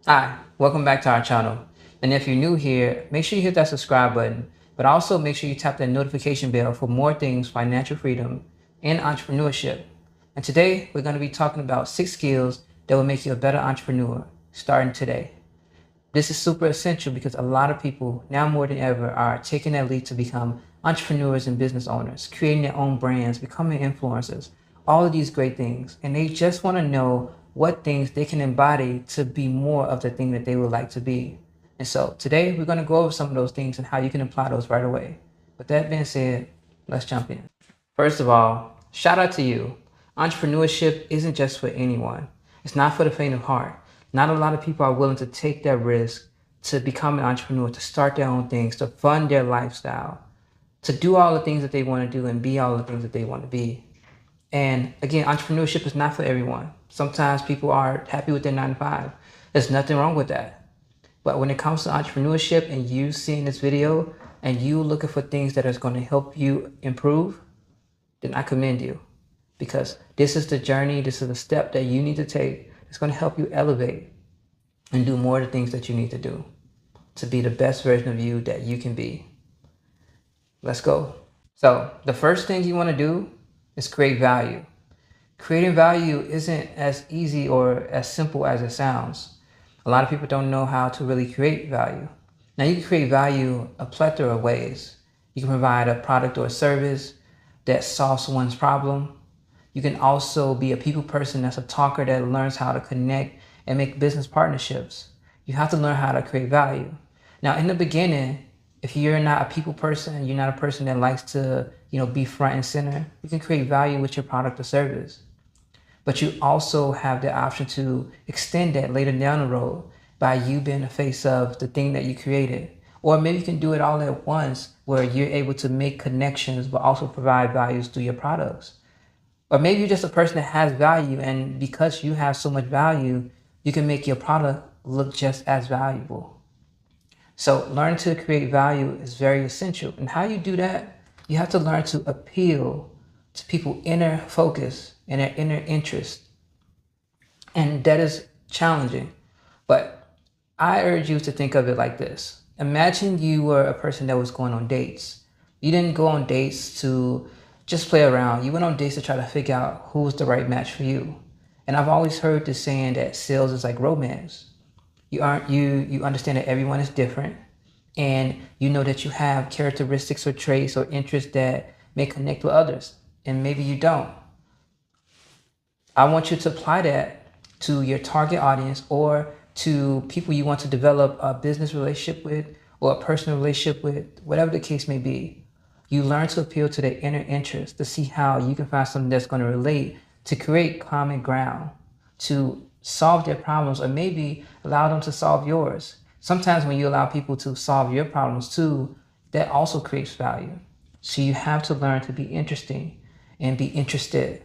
Hi, welcome back to our channel. And if you're new here, make sure you hit that subscribe button, but also make sure you tap that notification bell for more things financial freedom and entrepreneurship. And today we're going to be talking about 6 skills that will make you a better entrepreneur starting today. This is super essential because a lot of people now more than ever are taking that leap to become entrepreneurs and business owners, creating their own brands, becoming influencers, all of these great things. And they just want to know what things they can embody to be more of the thing that they would like to be. And so today we're going to go over some of those things and how you can apply those right away. With that being said, let's jump in. First of all, shout out to you. Entrepreneurship isn't just for anyone. It's not for the faint of heart. Not a lot of people are willing to take that risk to become an entrepreneur, to start their own things, to fund their lifestyle, to do all the things that they want to do and be all the things that they want to be. And again, entrepreneurship is not for everyone. Sometimes people are happy with their 9 to 5. There's nothing wrong with that. But when it comes to entrepreneurship and you seeing this video and you looking for things that is going to help you improve, then I commend you, because this is the journey, this is the step that you need to take. It's going to help you elevate and do more of the things that you need to do to be the best version of you that you can be. Let's go. So the first thing you want to do is create value. Creating value isn't as easy or as simple as it sounds. A lot of people don't know how to really create value. Now you can create value a plethora of ways. You can provide a product or a service that solves someone's problem. You can also be a people person that's a talker that learns how to connect and make business partnerships. You have to learn how to create value. Now, in the beginning, if you're not a people person, you're not a person that likes to, be front and center, you can create value with your product or service. But you also have the option to extend that later down the road by you being the face of the thing that you created. Or maybe you can do it all at once where you're able to make connections but also provide values through your products. Or maybe you're just a person that has value, and because you have so much value, you can make your product look just as valuable. So learning to create value is very essential. And how you do that, you have to learn to appeal to people's inner focus and their inner interest. And that is challenging. But I urge you to think of it like this. Imagine you were a person that was going on dates. You didn't go on dates to just play around. You went on dates to try to figure out who was the right match for you. And I've always heard this saying that sales is like romance. You understand that everyone is different, and you know that you have characteristics or traits or interests that may connect with others, and maybe you don't. I want you to apply that to your target audience or to people you want to develop a business relationship with or a personal relationship with, whatever the case may be. You learn to appeal to their inner interest to see how you can find something that's going to relate, to create common ground, to solve their problems, or maybe allow them to solve yours. Sometimes when you allow people to solve your problems too, that also creates value. So you have to learn to be interesting and be interested.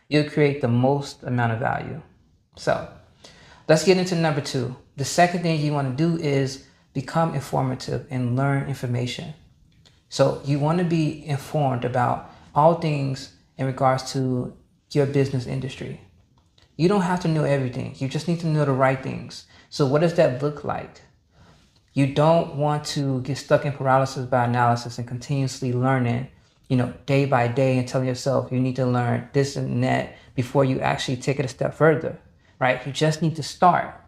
You'll create the most amount of value. So let's get into number 2. The second thing you want to do is become informative and learn information. So you want to be informed about all things in regards to your business industry. You don't have to know everything. You just need to know the right things. So what does that look like? You don't want to get stuck in paralysis by analysis and continuously learning, day by day, and telling yourself you need to learn this and that before you actually take it a step further, right? You just need to start.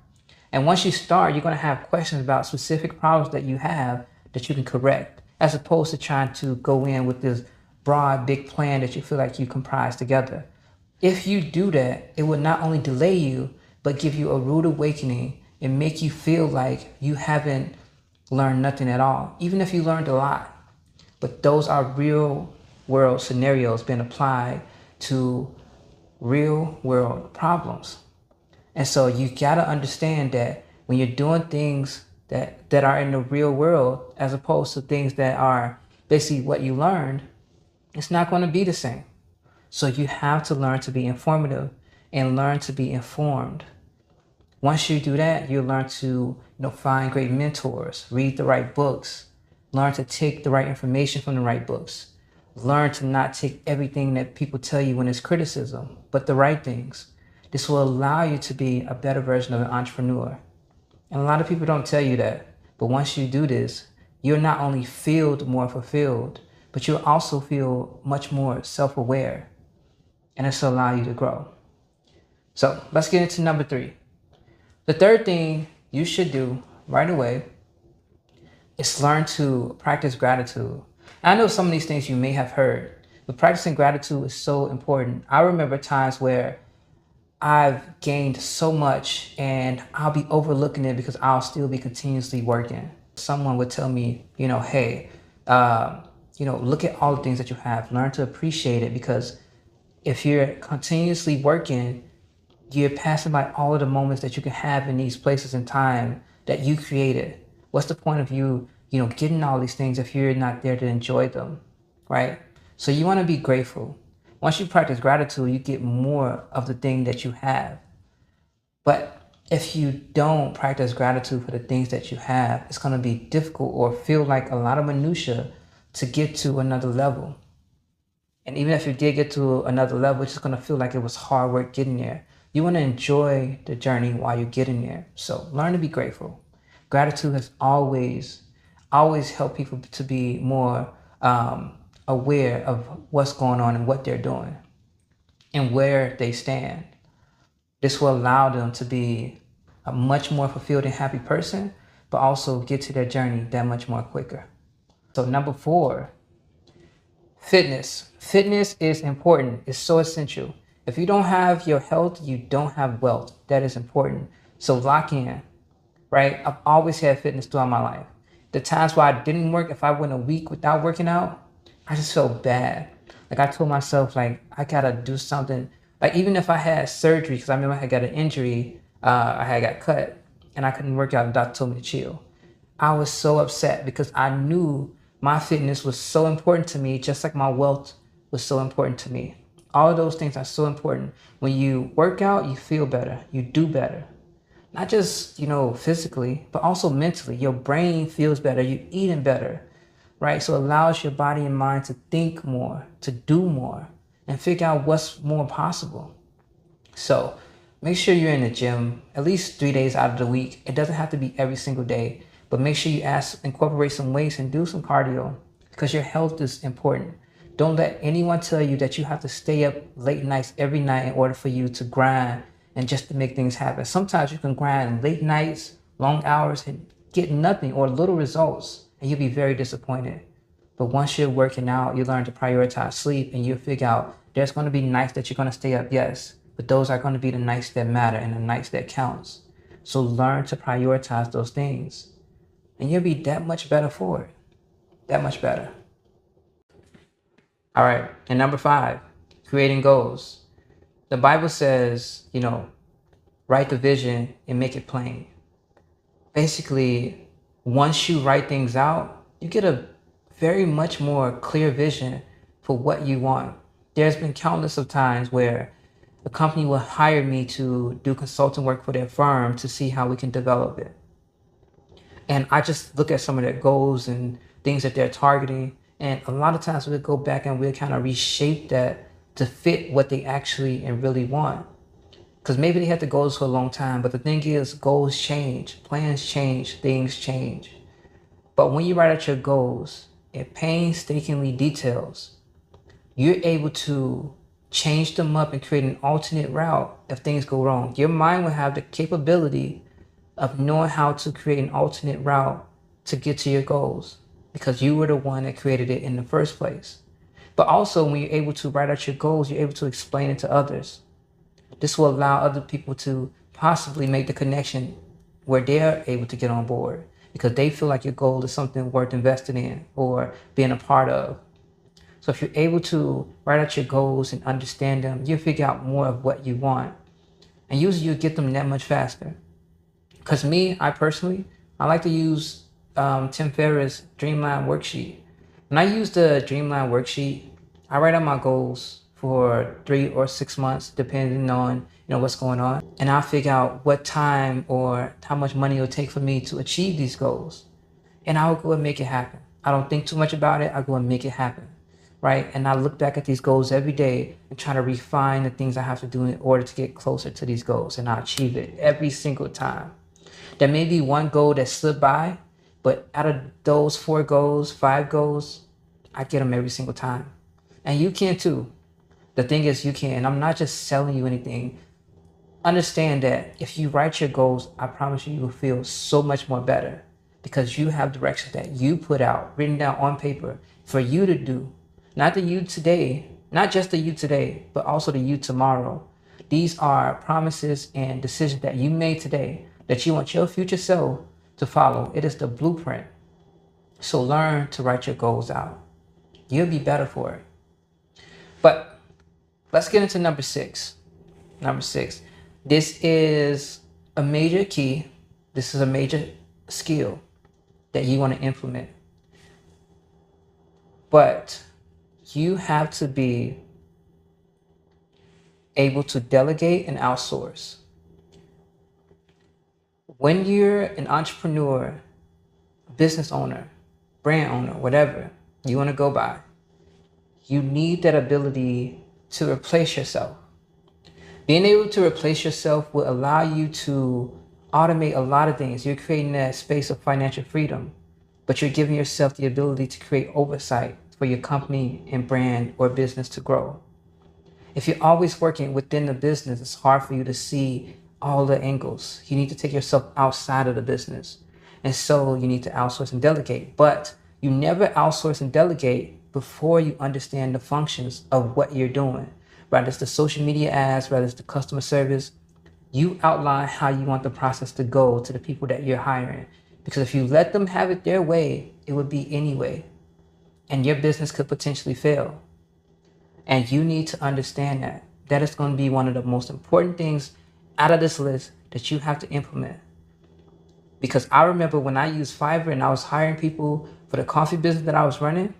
And once you start, you're going to have questions about specific problems that you have that you can correct, as opposed to trying to go in with this broad, big plan that you feel like you comprise together. If you do that, it will not only delay you, but give you a rude awakening and make you feel like you haven't learned nothing at all, even if you learned a lot. But those are real world scenarios being applied to real world problems. And so you gotta understand that when you're doing things that are in the real world, as opposed to things that are basically what you learned, it's not going to be the same. So you have to learn to be informative and learn to be informed. Once you do that, you learn to find great mentors, read the right books, learn to take the right information from the right books, learn to not take everything that people tell you when it's criticism, but the right things. This will allow you to be a better version of an entrepreneur. And a lot of people don't tell you that. But once you do this, you'll not only feel more fulfilled, but you'll also feel much more self-aware, and this will allow you to grow. So let's get into number 3. The third thing you should do right away is learn to practice gratitude. I know some of these things you may have heard, but practicing gratitude is so important. I remember times where I've gained so much and I'll be overlooking it because I'll still be continuously working. Someone would tell me, hey, look at all the things that you have, learn to appreciate it, because if you're continuously working, you're passing by all of the moments that you can have in these places in time that you created. What's the point of you, getting all these things if you're not there to enjoy them, right? So you want to be grateful. Once you practice gratitude, you get more of the thing that you have. But if you don't practice gratitude for the things that you have, it's going to be difficult or feel like a lot of minutia to get to another level. And even if you did get to another level, it's just going to feel like it was hard work getting there. You want to enjoy the journey while you're getting there. So learn to be grateful. Gratitude has always helped people to be more aware of what's going on and what they're doing and where they stand. This will allow them to be a much more fulfilled and happy person, but also get to their journey that much more quicker. So number 4, fitness. Fitness is important. It's so essential. If you don't have your health, you don't have wealth. That is important. So lock in, right? I've always had fitness throughout my life. The times where I didn't work, if I went a week without working out, I just felt bad. Like I told myself, like, I gotta do something. Like even if I had surgery, because I remember I got an injury, I had got cut and I couldn't work out and the doctor told me to chill. I was so upset because I knew my fitness was so important to me, just like my wealth was so important to me. All of those things are so important. When you work out, you feel better, you do better. Not just, physically, but also mentally. Your brain feels better, you're eating better, right? So it allows your body and mind to think more, to do more, and figure out what's more possible. So make sure you're in the gym at least 3 days out of the week. It doesn't have to be every single day, but make sure you incorporate some weights and do some cardio because your health is important. Don't let anyone tell you that you have to stay up late nights every night in order for you to grind and just to make things happen. Sometimes you can grind late nights, long hours, and get nothing or little results, and you'll be very disappointed. But once you're working out, you learn to prioritize sleep, and you'll figure out there's going to be nights that you're going to stay up, yes, but those are going to be the nights that matter and the nights that counts. So learn to prioritize those things, and you'll be that much better for it. That much better. All right, and number 5, creating goals. The Bible says, write the vision and make it plain. Basically, once you write things out, you get a very much more clear vision for what you want. There's been countless of times where a company will hire me to do consulting work for their firm to see how we can develop it. And I just look at some of their goals and things that they're targeting. And a lot of times we'll go back and we'll kind of reshape that to fit what they actually and really want. Because maybe they had the goals for a long time, but the thing is, goals change, plans change, things change. But when you write out your goals in painstakingly details, you're able to change them up and create an alternate route if things go wrong. Your mind will have the capability of knowing how to create an alternate route to get to your goals because you were the one that created it in the first place. But also when you're able to write out your goals, you're able to explain it to others. This will allow other people to possibly make the connection where they're able to get on board because they feel like your goal is something worth investing in or being a part of. So if you're able to write out your goals and understand them, you'll figure out more of what you want. And usually you'll get them that much faster. Because I like to use Tim Ferriss' Dreamline worksheet. When I use the Dreamline worksheet, I write out my goals for 3 or 6 months, depending on what's going on. And I'll figure out what time or how much money it'll take for me to achieve these goals. And I'll go and make it happen. I don't think too much about it. I go and make it happen, right? And I look back at these goals every day and try to refine the things I have to do in order to get closer to these goals. And I achieve it every single time. There may be one goal that slipped by, but out of those 4 goals, 5 goals, I get them every single time. And you can too. The thing is, you can. I'm not just selling you anything. Understand that if you write your goals, I promise you, you will feel so much more better because you have directions that you put out, written down on paper for you to do. Not the you today, not just the you today, but also the you tomorrow. These are promises and decisions that you made today that you want your future self to follow. It is the blueprint. So learn to write your goals out. You'll be better for it. But let's get into number 6. Number 6. This is a major key. This is a major skill that you want to implement. But you have to be able to delegate and outsource. When you're an entrepreneur, business owner, brand owner, whatever you want to go by, you need that ability to replace yourself. Being able to replace yourself will allow you to automate a lot of things. You're creating that space of financial freedom, but you're giving yourself the ability to create oversight for your company and brand or business to grow. If you're always working within the business, it's hard for you to see all the angles. You need to take yourself outside of the business. And so you need to outsource and delegate. But you never outsource and delegate before you understand the functions of what you're doing. Whether it's the social media ads, whether it's the customer service, you outline how you want the process to go to the people that you're hiring. Because if you let them have it their way, it would be anyway. And your business could potentially fail. And you need to understand that. That is going to be one of the most important things out of this list that you have to implement. Because I remember when I used Fiverr and I was hiring people for the coffee business that I was running,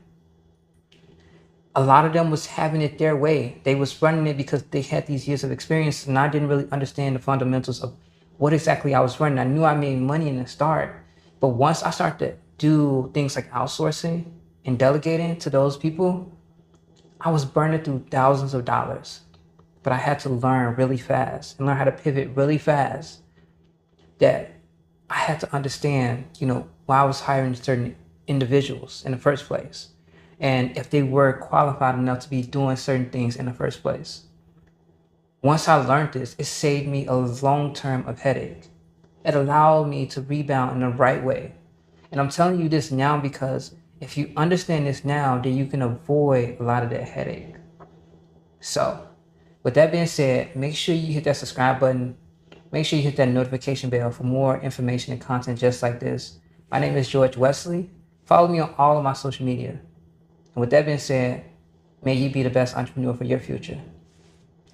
a lot of them was having it their way. They was running it because they had these years of experience, and I didn't really understand the fundamentals of what exactly I was running. I knew I made money in the start, but once I started to do things like outsourcing and delegating to those people, I was burning through thousands of dollars. But I had to learn really fast and learn how to pivot really fast, that I had to understand, why I was hiring certain individuals in the first place, and if they were qualified enough to be doing certain things in the first place. Once I learned this, it saved me a long term of headache. It allowed me to rebound in the right way. And I'm telling you this now because if you understand this now, then you can avoid a lot of that headache. So, with that being said, make sure you hit that subscribe button. Make sure you hit that notification bell for more information and content just like this. My name is George Wesley. Follow me on all of my social media. And with that being said, may you be the best entrepreneur for your future.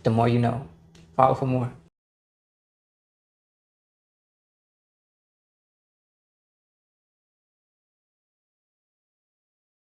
The more you know. Follow for more.